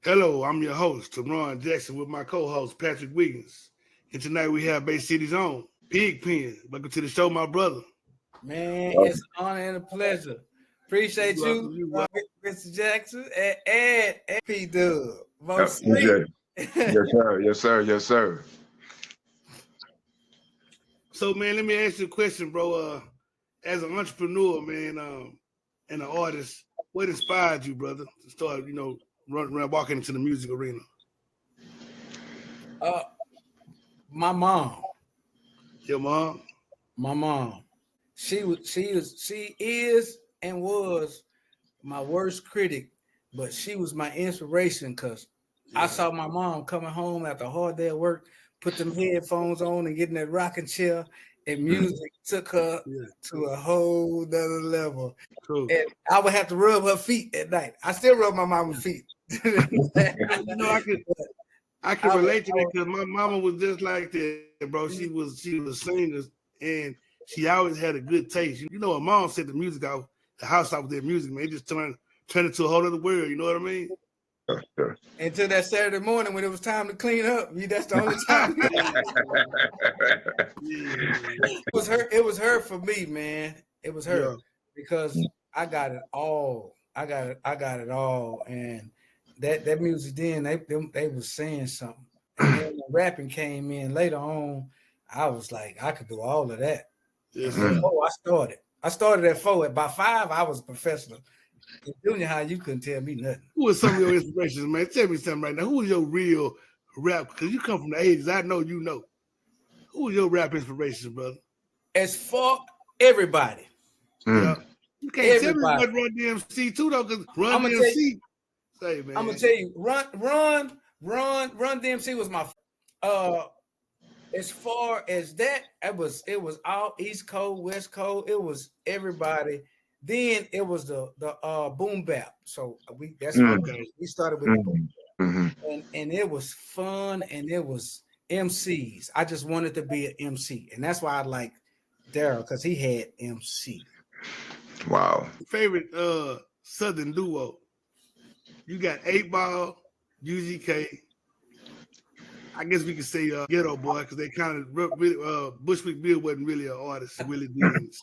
Hello, I'm your host, Teron Jackson, with my co-host, Patrick Wiggins. And tonight we have Bay City's own, Pigpen. Welcome to the show, my brother. Man, it's an honor and a pleasure. Appreciate you, Mr. Jackson, and P Dub. Yes, sir. Yes, sir. Yes, sir. So, man, let me ask you a question, bro. As an entrepreneur, man, and an artist, what inspired you, brother, to start, running around, walking into the music arena? My mom. Your mom? My mom. She is and was my worst critic, but she was my inspiration because I saw my mom coming home after a hard day at work, put them headphones on and getting that rocking chair, and music took her to a whole nother level. Cool. And I would have to rub her feet at night. I still rub my mama's feet. I can relate to that because my mama was just like that, bro. She was a singer, and she always had a good taste. You know, her mom set the music out, the house out with their music, man. It just turned into a whole other world. You know what I mean? Sure. Until that Saturday morning when it was time to clean up. That's the only time. It was her for me, man. It was her because I got it all. I got it all. And that music then they was saying something. And then when rapping came in later on, I was like, I could do all of that. Yes, I started at 4. By 5, I was a professional. In junior high, you couldn't tell me nothing. Who was some of your inspirations, man? Tell me something right now. Who was your real rap? Because you come from the 80s. I know you know. Who was your rap inspirations, brother? As for everybody. Yeah. You can't tell me what Run DMC too, though, because Run DMC. Say, man. I'm gonna tell you, Run DMC was my as far as that, it was all East Coast, West Coast, it was everybody. Then it was the boom bap. So we started with boom bap. And it was fun and it was MCs. I just wanted to be an MC, and that's why I like Daryl because he had MC. Wow. Favorite Southern duo. You got 8 Ball, UGK. I guess we could say Ghetto Boy because they kind of Bushwick Bill wasn't really an artist, really did.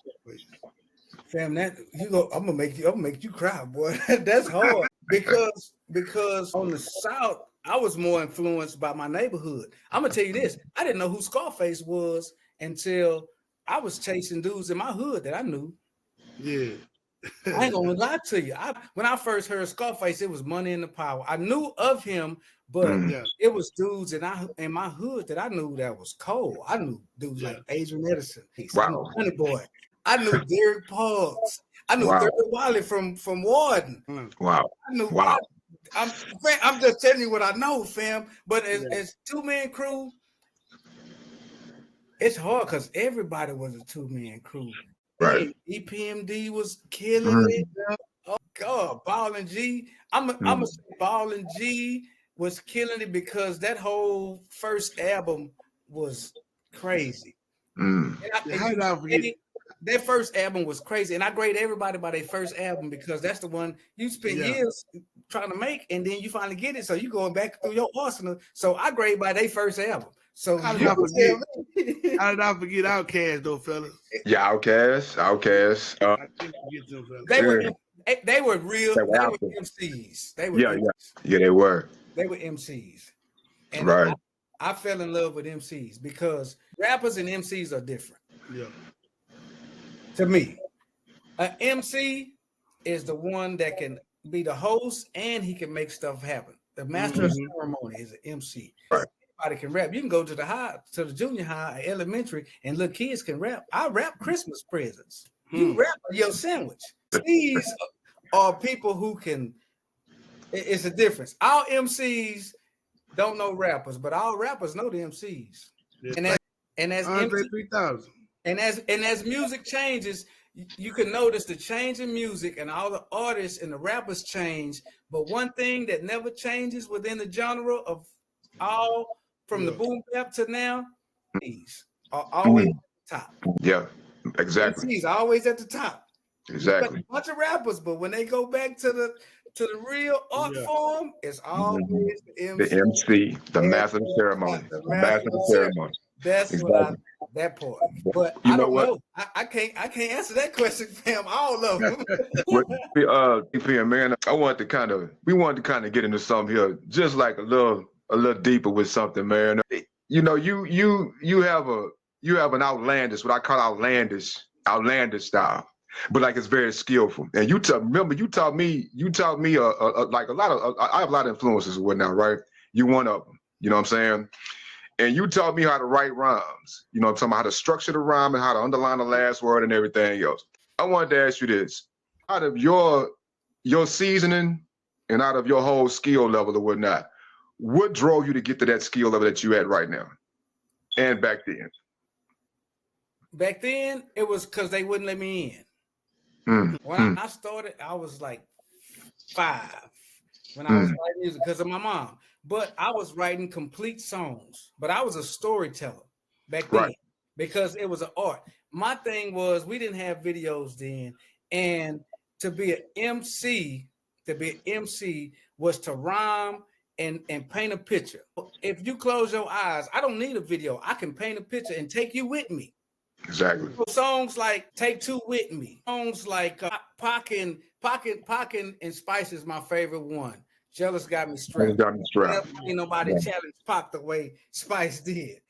Fam, I'm gonna make you cry, boy. That's hard because on the South, I was more influenced by my neighborhood. I'm gonna tell you this: I didn't know who Scarface was until I was chasing dudes in my hood that I knew. Yeah. I ain't gonna lie to you. When I first heard Scarface, it was Money in the Power. I knew of him, but it was dudes in my hood that I knew that was cold. I knew dudes like Adrian Edison. Wow. I knew Honey Boy. I knew Derek Parks. I knew Thurman Wiley from Warden. Wow. I knew. Wow. I'm just telling you what I know, fam. But as 2-man crew, it's hard because everybody was a 2-man crew. Right. EPMD was killing it. Oh God, Ball and G. I'm gonna say Ball and G was killing it because that whole first album was crazy. That first album was crazy, and I grade everybody by their first album because that's the one you spent years trying to make, and then you finally get it. So you going back through your arsenal. So I grade by their first album. So how did I forget Outkast though, fellas? Yeah, Outkast. They were real. They were MCs. They were they were. They were MCs. And I fell in love with MCs because rappers and MCs are different. Yeah. To me, an MC is the one that can be the host and he can make stuff happen. The master of ceremony is an MC. Right. Everybody can rap. You can go to the junior high, elementary, and little kids can rap. I rap Christmas presents. You rap your sandwich. These are people who can. It's a difference. All MCs don't know rappers, but all rappers know the MCs. Yeah. And as Andre 3000. And as music changes, you can notice the change in music and all the artists and the rappers change. But one thing that never changes within the genre of all from the boom bap to now, these are always at the top. Yeah, exactly. He's always at the top. Exactly. A bunch of rappers, but when they go back to to the real art form, it's always the MC. The MC, the master of ceremony. The The master of ceremony. That's Exactly. what that part. But You I know don't what? know. I can't answer that question, fam. All of them. DP, man, we wanted to kind of get into something here, just like a little deeper with something, man. You know, you have an outlandish, what I call outlandish style, but like it's very skillful. And you taught me like a lot of I have a lot of influences and whatnot, right? You one of them, you know what I'm saying? And you taught me how to write rhymes. You know what I'm talking about, how to structure the rhyme and how to underline the last word and everything else. I wanted to ask you this. Out of your seasoning and out of your whole skill level or whatnot, what drove you to get to that skill level that you at right now and back then? Back then, it was because they wouldn't let me in. When I started, I was like 5 when I was writing music because of my mom. But I was writing complete songs. But I was a storyteller back then because it was an art. My thing was we didn't have videos then. And to be an MC was to rhyme and paint a picture. If you close your eyes, I don't need a video. I can paint a picture and take you with me. Exactly. Songs like Take Two With Me. Songs like Pocket and Spice is my favorite one. Jealous Got Me Strapped. Never seen nobody challenge Pac the way Spice did.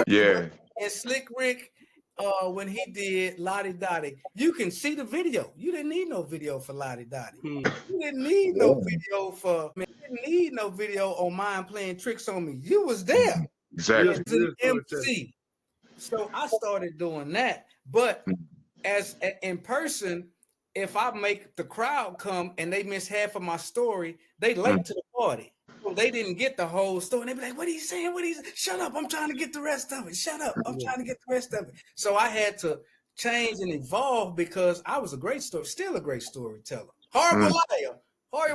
Yeah. And Slick Rick, when he did Lottie Dottie, you can see the video. You didn't need no video for Lottie Dottie. You didn't need no video on mine playing tricks on me. You was there. Exactly. As an MC. So I started doing that. But as in person, if I make the crowd come and they miss half of my story, they late to the party. So they didn't get the whole story. They be like, what are you saying? Shut up. I'm trying to get the rest of it. Shut up. I'm trying to get the rest of it. So I had to change and evolve because I was still a great storyteller. Horrible liar. I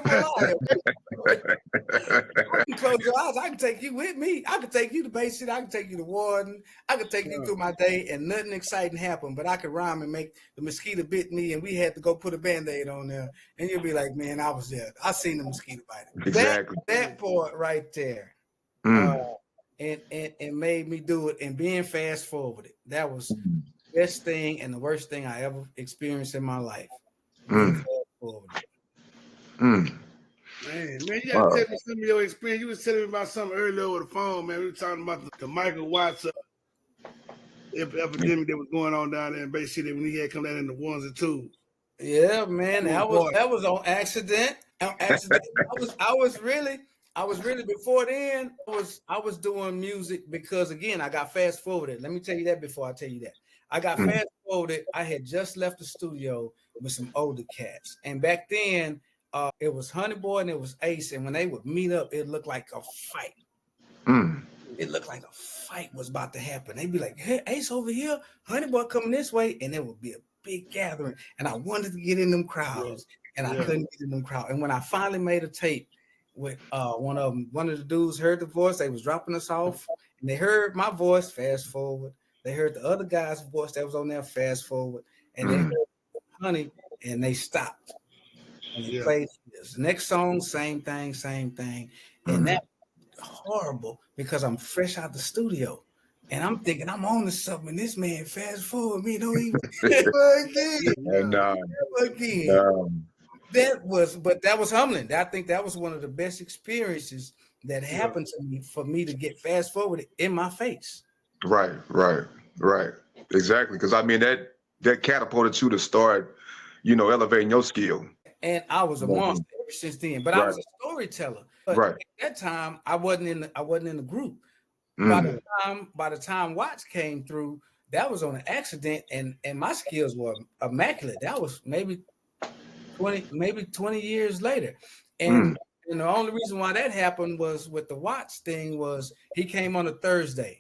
can close your eyes. I can take you with me. I can take you to Bay City. I can take you to Warden. I can take you through my day and nothing exciting happened, but I could rhyme and make the mosquito bit me and we had to go put a Band-Aid on there. And you'll be like, man, I was there. I seen the mosquito bite. Exactly. That part right there. And made me do it and being fast forwarded. That was the best thing and the worst thing I ever experienced in my life. Fast forwarded. Man, you gotta tell me some of your experience. You was telling me about something earlier over the phone, man. We were talking about the Michael Watts epidemic that was going on down there in Bay City when he had come down in the ones and twos. Yeah, man, that was on accident. I was really before then. I was doing music because again I got fast forwarded. Let me tell you that before I tell you that. I got fast forwarded. I had just left the studio with some older cats, and back then. It was Honey Boy and it was Ace, and when they would meet up, it looked like a fight. It looked like a fight was about to happen. They'd be like, "Hey, Ace over here, Honey Boy coming this way," and it would be a big gathering. And I wanted to get in them crowds, and I couldn't get in them crowds. And when I finally made a tape with one of the dudes heard the voice, they was dropping us off, and they heard my voice. Fast forward, they heard the other guy's voice that was on there. Fast forward, and they heard Honey, and they stopped. And he played this next song, same thing. And that horrible because I'm fresh out the studio and I'm thinking I'm on to something. And this man fast forward me, don't even again. That was humbling. I think that was one of the best experiences that happened to me for me to get fast forwarded in my face. Right. Exactly. Because I mean that catapulted you to start, elevating your skill. And I was a monster ever since then. But I was a storyteller. But at that time, I wasn't in the group. By the time Watts came through, that was on an accident, and my skills were immaculate. That was maybe 20 years later. And the only reason why that happened was with the Watts thing was he came on a Thursday.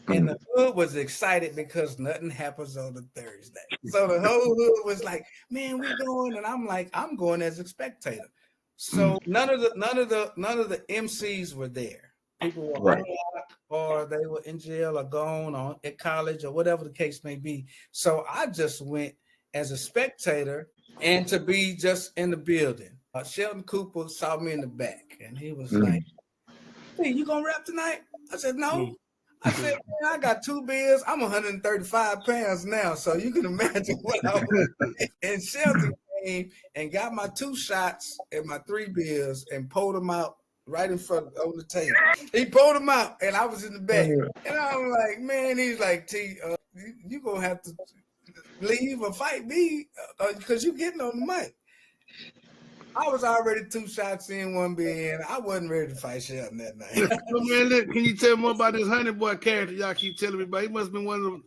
And the hood was excited because nothing happens on a Thursday. So the whole hood was like, man, we going. And I'm like, I'm going as a spectator. So none of the MCs were there. People were on or they were in jail or gone or at college or whatever the case may be. So I just went as a spectator and to be just in the building. Sheldon Cooper saw me in the back, and he was like, "Hey, you gonna rap tonight?" I said, "No." I said, "Man, I got 2 beers. I'm 135 pounds now, so you can imagine what I was." And Sheldon came and got my 2 shots and my 3 beers and pulled them out right in front on the table. He pulled them out, and I was in the back. And I'm like, man, he's like, T, you gonna have to leave or fight me because you getting on the mic. I was already 2 shots in, 1 beer in. I wasn't ready to fight Sheldon that night. So man, look, can you tell me more about this Honey Boy character y'all keep telling me about? He must have been one of them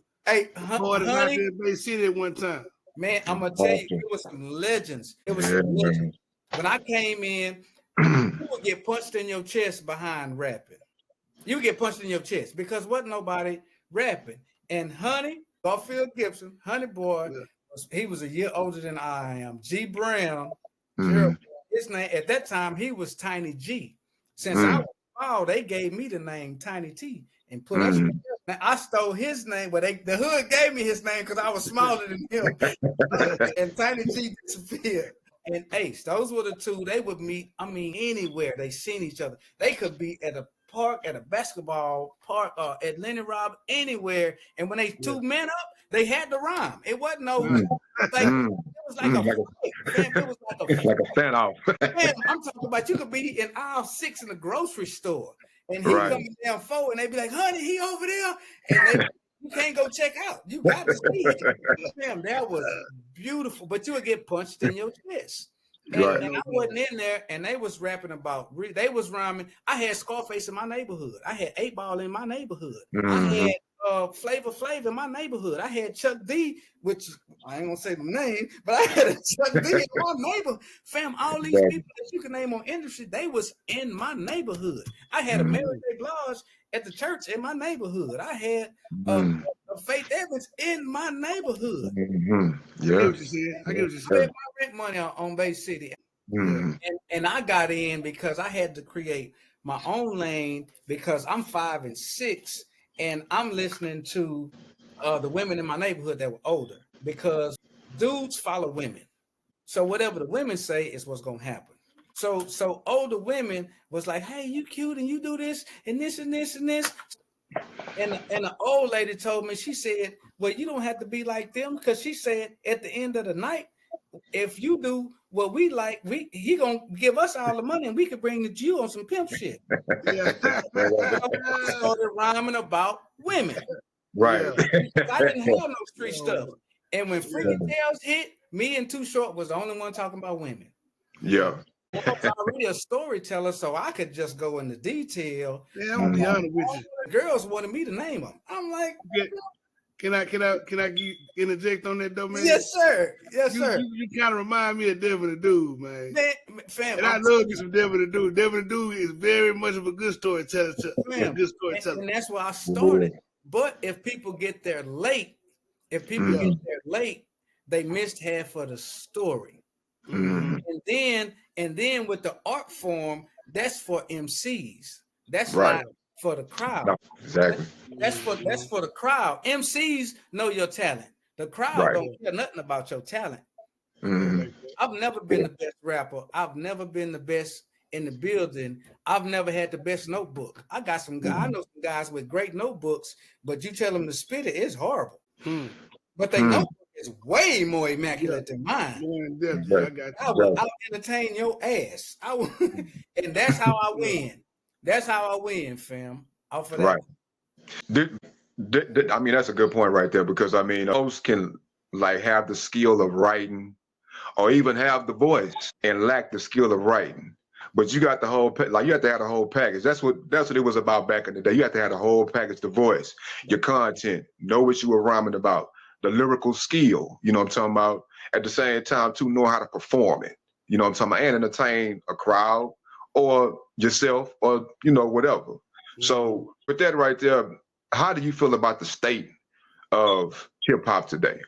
boys out there in Bay City at one time. Man, I'm gonna tell you, it was some legends. It was some legends. When I came in, you would get punched in your chest behind rapping. You would get punched in your chest because wasn't nobody rapping. And Honey, Garfield Gibson, Honey Boy, he was a year older than I am. G Brown, his name at that time, he was Tiny G. Since I was small, they gave me the name Tiny T and put us. Now I stole his name, but the hood gave me his name because I was smaller than him. And Tiny T disappeared. And Ace, those were the 2. They would meet, I mean, anywhere. They seen each other. They could be at a park, at a basketball park, at Lenny Rob, anywhere. And when they 2 men up, they had to rhyme. It wasn't no like it was like a fight. Man, it was like a standoff. Man, I'm talking about you could be in aisle 6 in the grocery store, and he coming down 4, and they be like, "Honey, he over there," and you can't go check out. You got to see it. Damn, that was beautiful. But you would get punched in your chest. And I wasn't in there, and they was rapping about, they was rhyming. I had Scarface in my neighborhood. I had 8 Ball in my neighborhood. I had Flavor Flav in my neighborhood. I had Chuck D, which I ain't gonna say the name, but I had a Chuck D in my neighborhood. Fam, all these people that you can name on industry, they was in my neighborhood. I had a Mary J. Blige at the church in my neighborhood. I had Faith Evans in my neighborhood. I get what you said. I spent my rent money on Bay City. And I got in because I had to create my own lane because I'm 5 and 6 and I'm listening to the women in my neighborhood that were older because dudes follow women. So whatever the women say is what's gonna happen. So older women was like, hey, you cute and you do this and this and this and this. And the old lady told me, she said, well, you don't have to be like them because she said at the end of the night, if you do what we like, he gonna give us all the money and we could bring you on some pimp shit. I started rhyming about women. Right. I didn't have no street stuff. And when Freaky Tales hit, me and Too Short was the only one talking about women. Yeah. I was already a storyteller, so I could just go into detail. Yeah, I'm gonna be honest with you. The girls wanted me to name them. I'm like, can I interject on that though, man? Yes, sir. Yes, sir. You kind of remind me of Devin the Dude, man. Fam, and I love you some Devin the Dude. Devin the Dude is very much of a good storyteller. And that's where I started. But if people get there late, they missed half of the story. And then with the art form, that's for MCs. That's not for the crowd. No, exactly. That's for the crowd. MCs know your talent. The crowd don't care nothing about your talent. I've never been the best rapper. I've never been the best in the building. I've never had the best notebook. I got some guys. I know some guys with great notebooks, but you tell them to spit it, it's horrible. But they notebook is way more immaculate than mine. I'll entertain your ass. And that's how I win. That's how I win, fam. Off of that. I mean, that's a good point right there because I mean, those can like have the skill of writing, or even have the voice and lack the skill of writing. But you got the whole like you have to have the whole package. That's what it was about back in the day. You have to have the whole package: the voice, your content, know what you were rhyming about, the lyrical skill. You know what I'm talking about. At the same time, to know how to perform it. You know what I'm talking about, and entertain a crowd or yourself or whatever. So with that right there, how do you feel about the state of hip hop today?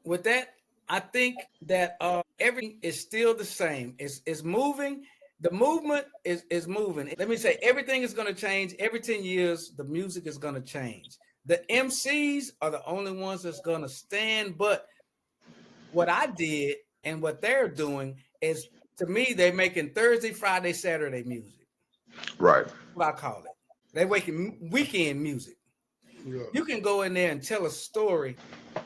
With that, I think that everything is still the same. It's moving. The movement is moving. Let me say, everything is going to change. Every 10 years, the music is going to change. The MCs are the only ones that's going to stand. But what I did and what they're doing is to me, they making Thursday, Friday, Saturday music. Right. That's what I call it. They making weekend music. Yeah. You can go in there and tell a story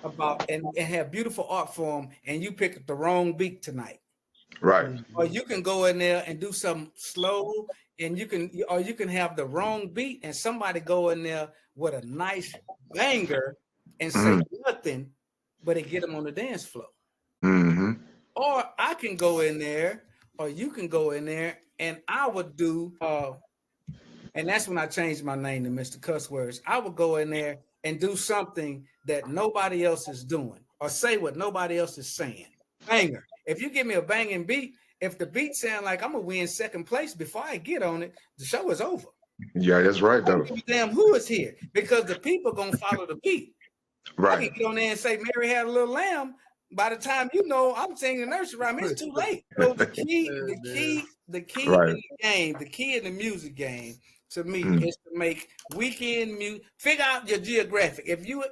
about and have beautiful art form, and you pick up the wrong beat tonight. Right. Or you can go in there and do something slow, and you can have the wrong beat, and somebody go in there with a nice banger and say nothing, but it get them on the dance floor. Mm-hmm. Or I can go in there, or you can go in there, and I would do and that's when I changed my name to Mr. Cuss Words. I would go in there and do something that nobody else is doing, or say what nobody else is saying. Banger. If you give me a banging beat, if the beat sound like I'm gonna win second place before I get on it, the show is over. Yeah, that's right, I don't though. give a damn who is here, because the people gonna follow the beat. I Right. can get on there and say Mary had a little lamb. By the time you know I'm singing the nursery rhyme, it's too late. So the key Right. in the game, the key in the music game to me is to make weekend music. Figure out your geographic. If you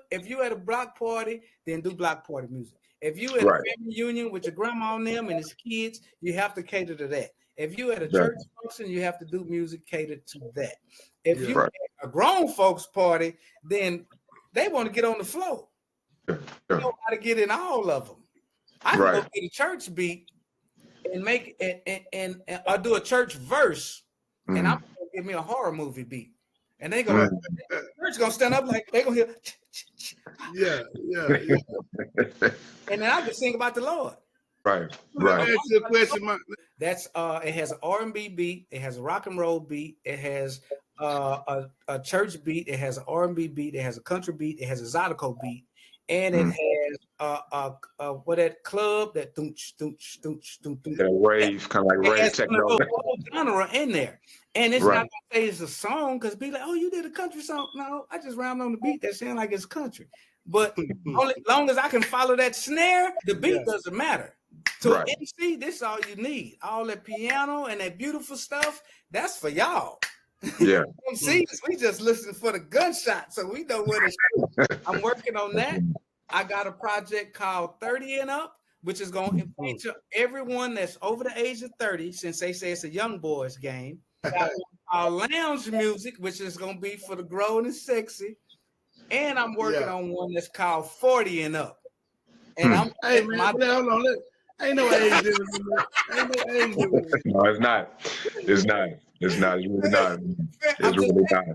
at a block party, then do block party music. If you at a family reunion with your grandma and them and his kids, you have to cater to that. If you at a church function, you have to do music catered to that. If you at a grown folks party, then they want to get on the floor. You know how to get in all of them. I can go get a church beat and make it and I'll do a church verse, and I'm gonna give me a horror movie beat. And they gonna church gonna stand up like they gonna hear Yeah. and then I can sing about the Lord. Right. Let me ask you a question. That's it has an R&B beat, it has a rock and roll beat, it has a church beat, it has an R&B beat, it has a country beat, it has a Zydeco beat, and it has what that club that that wave, kind of like rave techno genre in there. And it's not gonna say it's a song, because be like, oh, you did a country song. No, I just rhymed on the beat that sound like it's country. But only long as I can follow that snare, the beat doesn't matter. So MC, this is all you need. All that piano and that beautiful stuff, that's for y'all. Yeah. MCs, we just listen for the gunshot, so we know what it's. I'm working on that. I got a project called 30 and Up, which is going to feature everyone that's over the age of 30, since they say it's a young boys game. Got our lounge music, which is going to be for the grown and sexy. And I'm working on one that's called 40 and Up. And I'm hold on. Ain't no age difference. No, it's not. It's not. It's not. It's really not. It's really not.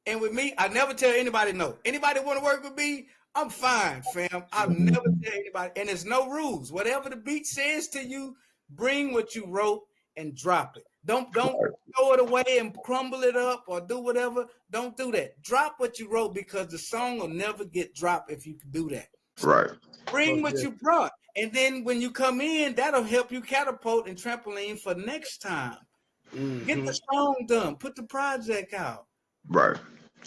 And with me, I never tell anybody no. Anybody want to work with me? I'm fine, fam. I'll never tell anybody. And there's no rules. Whatever the beat says to you, bring what you wrote and drop it. Don't throw it away and crumble it up or do whatever. Don't do that. Drop what you wrote, because the song will never get dropped if you can do that. Right. Bring what you brought. And then when you come in, that'll help you catapult and trampoline for next time. Get the song done. Put the project out. Right.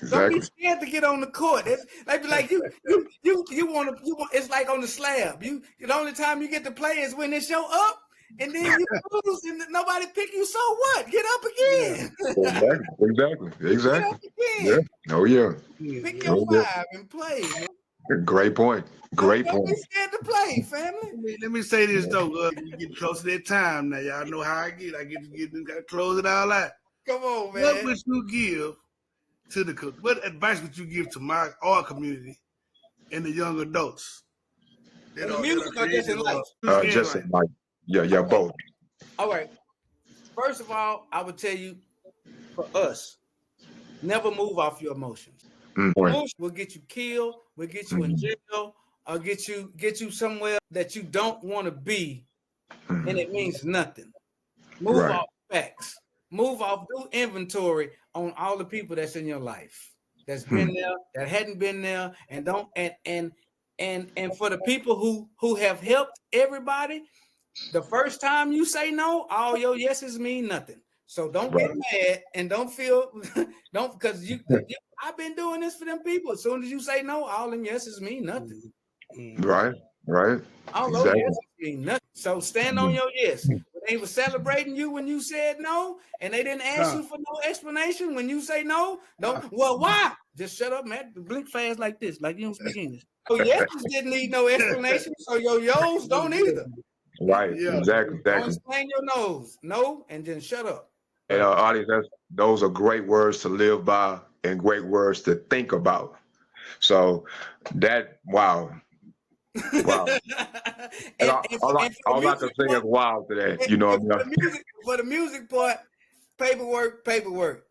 Exactly. Don't be scared to get on the court. It's like you want. It's like on the slab. The only time you get to play is when it's your up, and then you lose and nobody pick you. So what? Get up again. Exactly. Get up again. Yeah. Oh yeah. Pick your vibe and play. Man. Great point. Don't be scared to play, family. Let me say this though. We get close to that time now. Y'all know how I get. I get to close it all out. Come on, man. What would you give to what advice would you give to our community and the young adults? In the music or just in life? Just in life. Yeah, both. All right. First of all, I would tell you, for us, never move off your emotions. Emotions will get you killed, will get you in jail, or get you somewhere that you don't want to be, and it means nothing. Move off facts. Move off, do inventory on all the people that's in your life, that's been there, that hadn't been there, and don't and for the people who have helped everybody, the first time you say no, all your yeses mean nothing. So don't get mad and don't because I've been doing this for them people. As soon as you say no, all them yeses mean nothing. Right. All those yeses mean nothing. So stand on your yes. When they were celebrating you when you said no, and they didn't ask you for no explanation when you say no, well, why? Just shut up, man. Blink fast like this, like you don't speak English. So yeses didn't need no explanation, so your yos don't either. Right. Yeah. Exactly. Don't Exactly. explain your nose. No, and then shut up. And audience, those are great words to live by and great words to think about. So that wow. Wow. And and, all, and, all, for, I, and for the all I can music say is part, wow to that. and, You know and what I mean? for the music part, paperwork.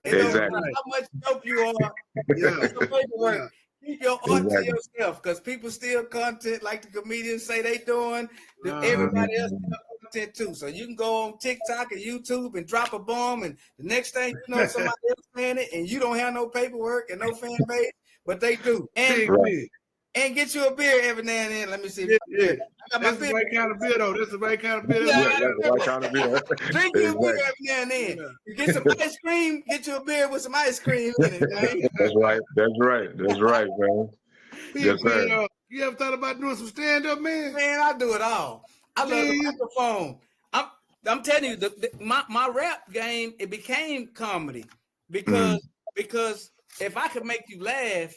It don't Exactly. matter how much dope you are. Yeah. It's the paperwork. Keep your art to Exactly. yourself, because people steal content like the comedians say they doing. Uh-huh. Everybody else Mhm. steal content too. So you can go on TikTok and YouTube and drop a bomb, and the next thing you know, somebody else saying it, and you don't have no paperwork and no fan base, but they do. And Big Right. man. and get you a beer every now and then. Let me see. Yeah, yeah. I got my That's the beer. right kind of beer, though. That's the right kind of beer. Yeah, Yeah, I that's the right kind of beer. Drink you a beer Exactly. every now and then. Yeah. You get some ice cream, get you a beer with some ice cream in it, man. That's right. That's right. That's right, man. Big Yes, sir. man, you ever thought about doing some stand-up, man? Man, I do it all. I love the Yeah. microphone. I'm telling you, my rap game, it became comedy because if I could make you laugh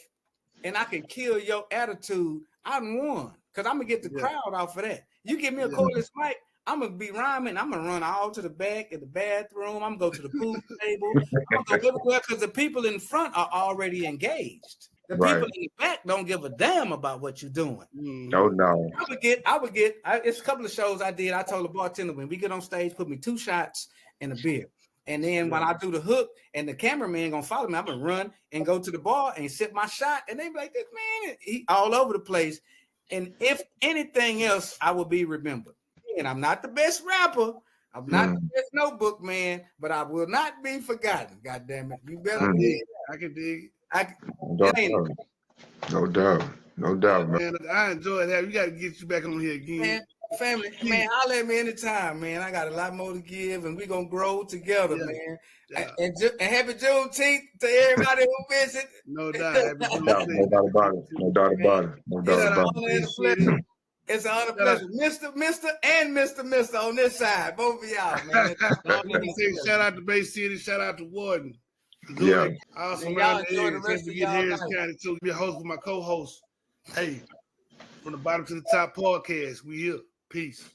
and I can kill your attitude, I won. Because I'm gonna get the Yeah. crowd off of that. You give me a Yeah. cordless mic, I'm gonna be rhyming. I'm gonna run all to the back of the bathroom. I'm gonna go to the pool table. I'm gonna go everywhere because the people in front are already engaged. The Right. people in the back don't give a damn about what you're doing. No, no. It's a couple of shows I did. I told the bartender, when we get on stage, put me 2 shots and a beer. And then when I do the hook and the cameraman gonna follow me, I'm gonna run and go to the bar and sip my shot. And they be like, this man, he all over the place. And if anything else, I will be remembered. And I'm not the best rapper. I'm not the best notebook man, but I will not be forgotten. God damn it. You better be. I can dig it. No doubt. No doubt. No doubt, man. Man, I enjoyed that. We got to get you back on here again. Man, family, man, holler at me anytime, man. I got a lot more to give, and we're going to grow together, Yeah. man. Yeah. And happy Juneteenth to everybody who visit. No doubt. Happy No doubt about it. No doubt about it. No doubt It's an about it. honor and a pleasure. It's an honor and pleasure. Mr. on this side. Both of y'all, man. Let me say shout out to Bay City, shout out to Warden. Yeah. Also And around y'all the enjoy area. the rest Since we of get y'all Harris night. County, too. Be a host with my co-host. Hey, from the bottom to the top podcast. We here. Peace.